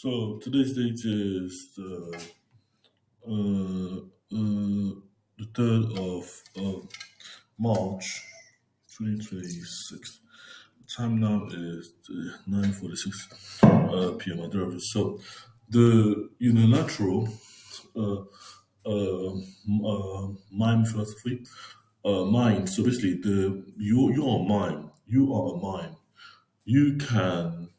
So today's date is uh, the 3rd of March 2026. The time now is 9:46 p.m. at the office. So the unilateral uh, mime philosophy, mime. So basically, you're a mime. You are a mime. You can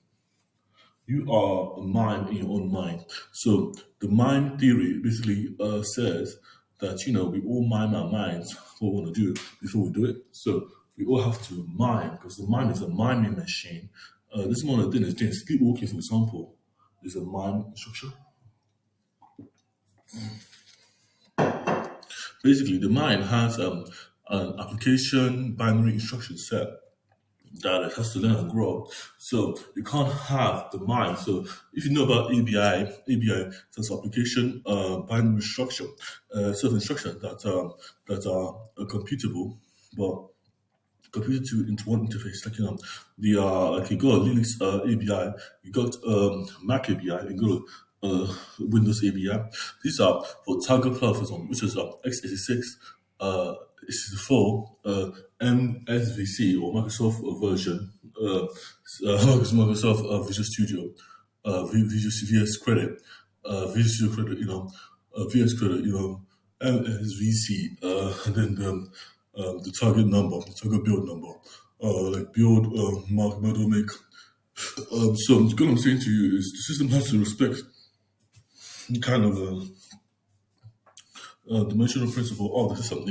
you are a mime in your own mind. So the mime theory basically says that we all mime our minds what we want to do before we do it. So we all have to mime because the mind is a miming machine. This one of the thing is doing sleepwalking, for example, is a mime instruction. Basically, the mind has an application binary instruction set that it has to learn and grow up. So you can't have the mind. So if you know about ABI is application binary structure, set of instructions that are computable, but computed into one interface. Like like you got Linux ABI, you got Mac ABI, you got Windows ABI. These are for target platform, which is x86, x64, MSVC or Microsoft version, Microsoft Visual Studio, VS Credit, Visual Studio Credit, VS Credit, MSVC, and then the target number, the target build number, like build, mark, model, make. So what I'm saying to you is the system has to respect kind of dimensional principle of the system.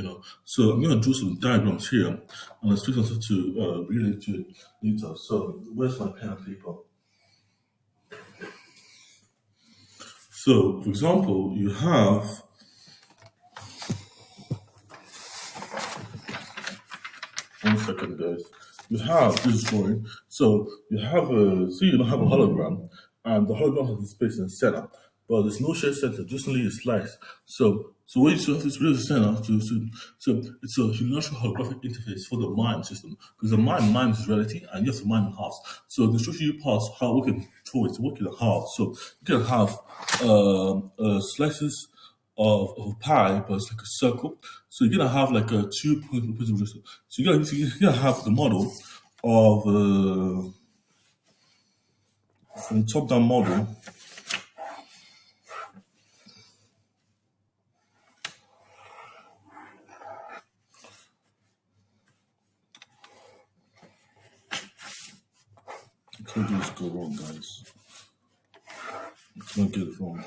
So I'm going to draw some diagrams here, and I expect us to relate to it later. So where's my pen and paper? So, for example, you have one second, guys. You have this drawing. So you have you don't have a hologram, and the hologram has a space in the center, but there's no shared center, just only a slice. So what you have is really the center. So it's a unilateral holographic interface for the mime system, because the mime is reality, and you have to mime in halves. So the instruction you pass how working forward to work in half. So you can have slices of pie, but it's like a circle. So you're gonna have like a 2 point resistance. So you're gonna have the model of from top down model. Can't do this go wrong, guys. Can't get it wrong.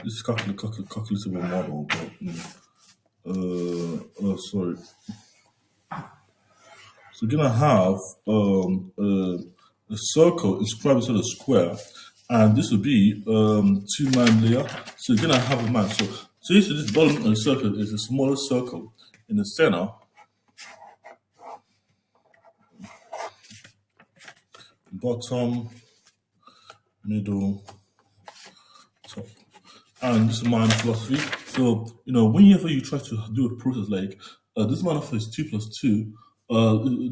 This is calculatable model, but sorry. So you're gonna have a circle inscribed inside a square, and this will be 2 mime layer. So you're gonna have a mime. So usually this bottom of the circle is a smaller circle in the center. Bottom, middle, top. And this is mime philosophy. So, whenever you try to do a process like this manifest is 2 plus 2,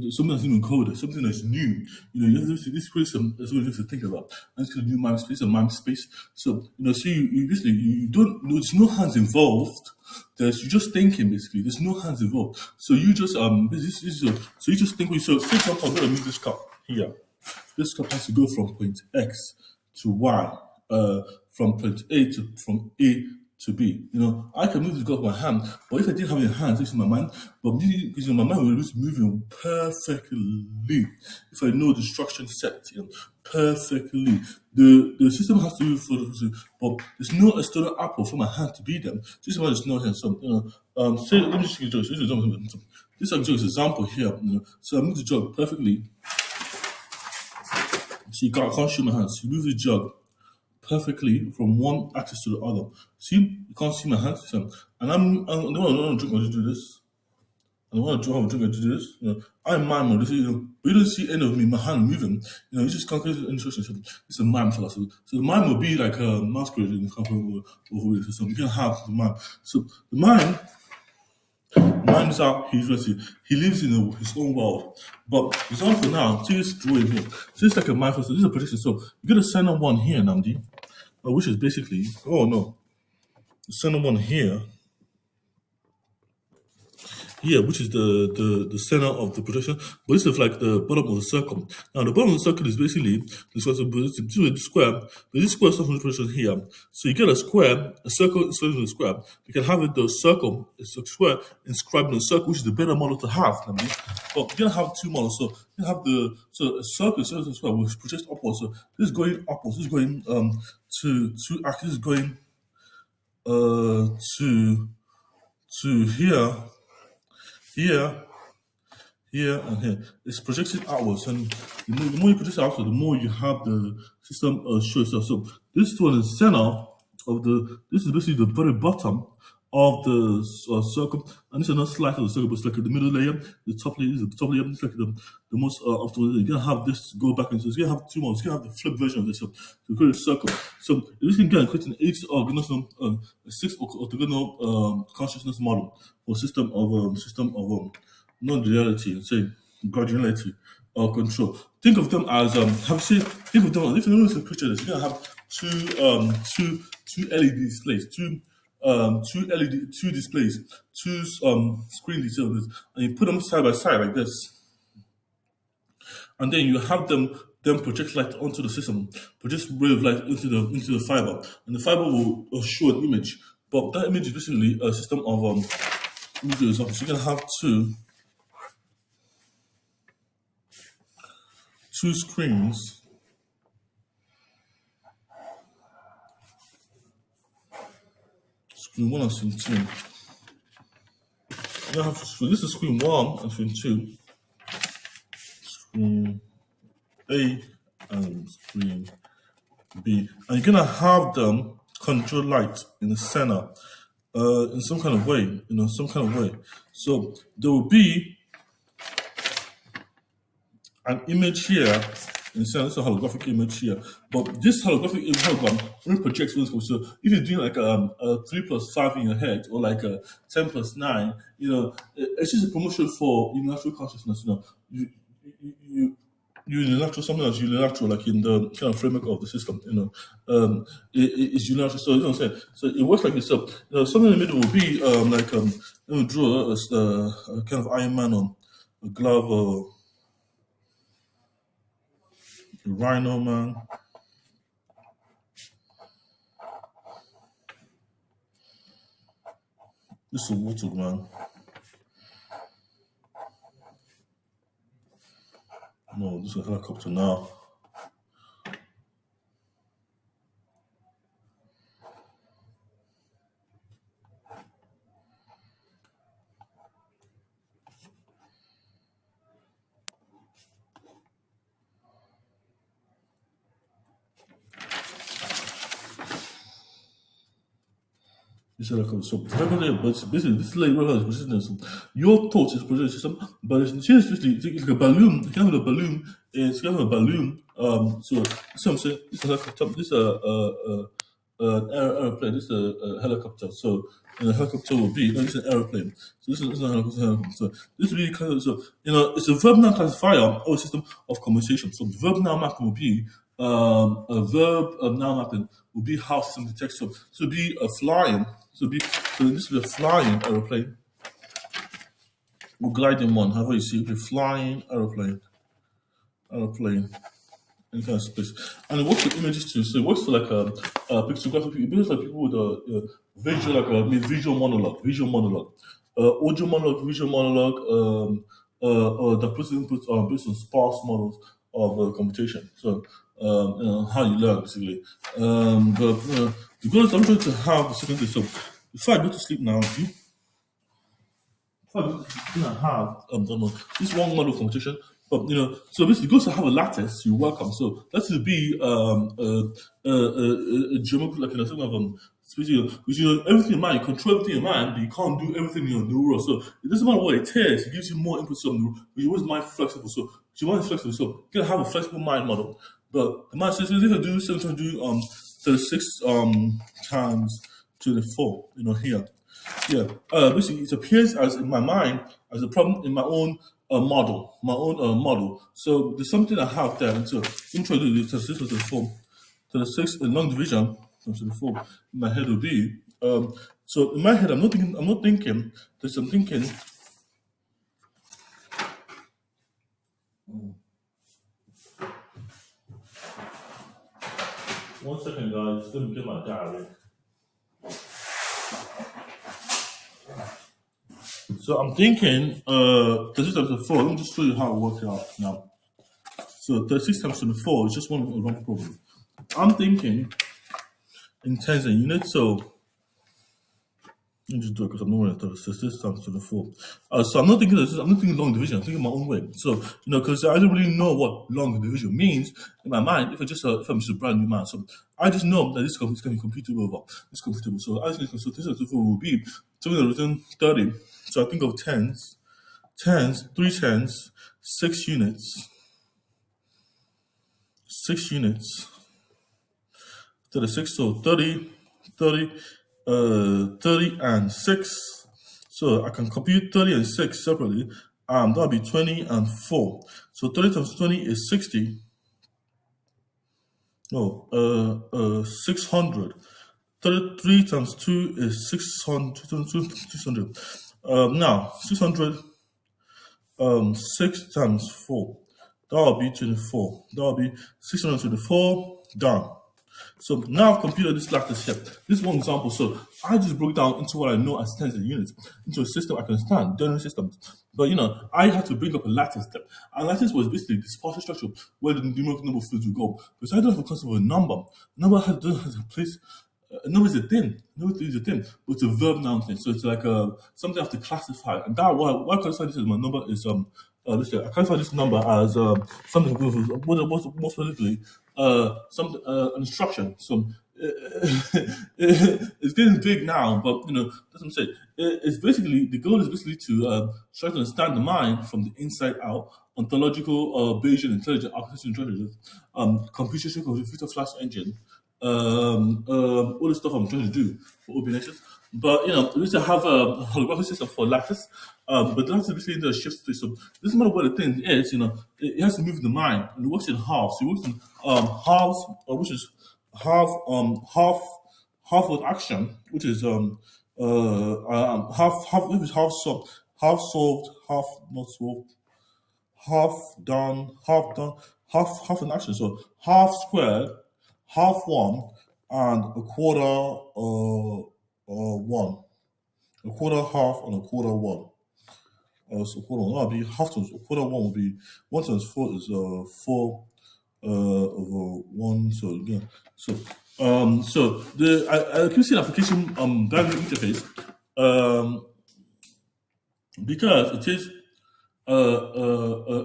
something that's even coded, something that's new. You have this question is what you have to think about. And it's a new mime space, a mime space. So, so you basically you don't. There's no hands involved. You're just thinking basically. There's no hands involved. So you just so you just think. So, for example, I'm gonna move this cup here. This cup has to go from point X to Y, from point from A to B. I can move this cup with my hand, but if I didn't have any hands using my mind, but because my mind will be moving perfectly. If I know the instruction set, perfectly. The system has to move for but there's no external apple for my hand to be there. This is no hand. So say let me just give you this example. This is an example here. So I move the jug perfectly. So you can't shoot my hands. You move the jug perfectly from one axis to the other. See, you can't see my hands. And I don't want to drink. I just do this. And I want to have a drink. I do this. I'm mime on this. But you don't see any of me. My hand moving. You just can't get the instruction. It's a mime philosophy. So the mime will be like a masquerade in the company over the system. You can have the mime. So the mime is out, he lives in his own world. But for example now, see this drawing here. So it's like a micro, this is a prediction. So you get a center one here, Namdi. which is basically, oh no, the center one here, which is the center of the projection, but this is like the bottom of the circle. Now the bottom of the circle is basically the square, but this square is from the projection here. So you get a square, a circle is in a square. You can have it the circle, it's a square inscribed in a circle, which is the better model to have. I mean. But you're gonna have two models. So you have a circle, a square which projects upwards. So this is going upwards, this is going to axis is going to here, and here. It's projected outwards, and the more you project outwards, the more you have the system show itself. So this one is center of this is basically the very bottom of the circle, and this is not slice of the circle, but it's like the middle layer, the top layer is the top layer, it's like the most optimal layer. You're gonna have this go back into this. You're gonna have two models, you're gonna have the flip version of this. So create a circle. So this can get create an 8 orthogonal, 6 orthogonal consciousness model for system of non-duality, say graduality or control. Think of them as think of them as if you notice the picture this, you're gonna have two LED displays, two displays, two screen displays, and you put them side by side like this. And then you have them project light onto the system, project wave light into the fiber, and the fiber will show an image. But that image is basically a system of let me do example. So you're gonna have two screens. Screen 1 and screen 2. You have this is screen 1 and screen 2. Screen A and screen B. And you're gonna have them control light in the center in some kind of way, So there will be an image here. It's a holographic image here, but this holographic hologram only projects when it's so if you're doing like a 3+5 in your head or like a 10+9, it's just a promotion for unilateral consciousness. You unilateral, something that's unilateral, like in the kind of framework of the system. It's unilateral. So you know what I'm saying. So it works like this. So something in the middle will be let me draw a kind of Iron Man on a glove or Rhino Man. This is a water man. No, this is a helicopter now. This is like so basically this is like consciousness. Your thoughts is projected system, but it's like a balloon. You can have a balloon. It's kind of a balloon. So this I'm saying. This is this an aeroplane. This is a helicopter. So a helicopter will be this is an aeroplane. So this is a helicopter. So this will be kind of it's a verb noun classifier or a system of conversation. So the verb noun mapping will be a verb noun mapping will be how system detects. So it will be a flying. So this will be a flying aeroplane or gliding one. However you see it, a flying aeroplane, any kind of space. And it works with images too. So it works for like a pictographic. It works for people with a visual, like a visual monologue, audio monologue, visual monologue, the person inputs are based on sparse models of computation. So how you learn basically. But the goal is I'm trying to have the second thing. So if I go to sleep now, if I go to sleep and have this one model of computation. But so basically, goes to have a lattice. You welcome. So that will be a geometric, like something of because everything in mind, you control everything in mind, but you can't do everything in the world. So it doesn't matter what it is. It gives you more inputs on the rule. But you always mind flexible. So you want flexible. So you're gonna have a flexible mind model. But the mind says if you do 36 times 24. Here. Yeah. Basically, it appears as in my mind as a problem in my own model. So there's something I have there. So let me try to do this. This was the form. 36 in long division. times to the 4 in my head will be. So in my head, I'm not thinking this. I'm thinking. One second, guys. Let me get my diary. So I'm thinking 36 times to the 4. Let me just show you how it works out now. So 36 times to the 4 is just one problem. I'm thinking in tens and units. So let me just do it because I'm not going to 36 times to the 4. So I'm not thinking long division. I'm thinking my own way. So because I don't really know what long division means in my mind. If I'm just a brand new man, so I just know that this can be computable over. It's computable. So I think so 36 times to the 4 will be something within 30. So I think of tens, 3 tens, 6 units, 36. So 30, 30 and 6. So I can compute 30 and 6 separately. That'll be 20 and 4. So 30 times 20 is 60. No, 600. 33 times 2 is 600. Now 600. 6 times 4. That'll be 24. That'll be 624 done. So now I've computed this lattice here. This is one example. So I just broke down into what I know as tens and units into a system I can stand, general systems. But I had to bring up a lattice step. And lattice was basically this partial structure where the numerical number of fields would go. Because I don't have a concept of a number. A number has a place. A number is a thing. Number is a thing, but it's a verb noun thing. So it's like something I have to classify. And that why I classify this as my number is I classify this number as something most politically some an instruction. So it's getting big now, but that's what I'm saying. It's basically the goal is basically to try to understand the mind from the inside out. Ontological, Bayesian, intelligent, artificial intelligence, computational computer flash engine. All the stuff I'm trying to do for OBNations. But we used to have a holographic system for lattice. But lattice basically the shift space. So this is what the thing is, it has to move the mind, and it works in halves. So it works in halves, which is half with action, which is half solved, half not solved, half done, half in action. So half squared, half 1, and a quarter 1. A quarter half and a quarter 1. So quarter 1, that'll be half times a quarter 1 will be 1 times 4 is 4 over 1. So again, so I keep seeing application binary interface because it is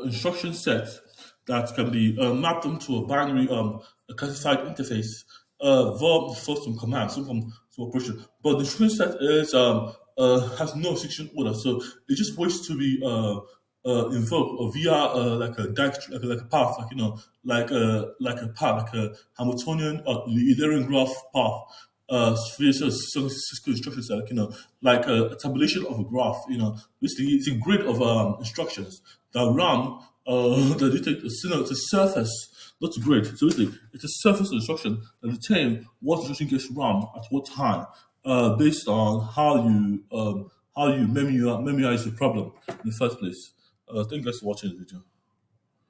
instruction set that can be mapped into a binary classified interface verb first from command, some from operation. But the instruction set is has no execution order, so it just waits to be invoked via like a path, like a path, like a Hamiltonian Eulerian graph path. Instructions like a tabulation of a graph. Basically it's a grid of instructions that run that detect it's a surface, not a grid. So basically it's a surface instruction that determines what instruction gets run at what time, based on how you memorize the problem in the first place. Thank you guys for watching the video.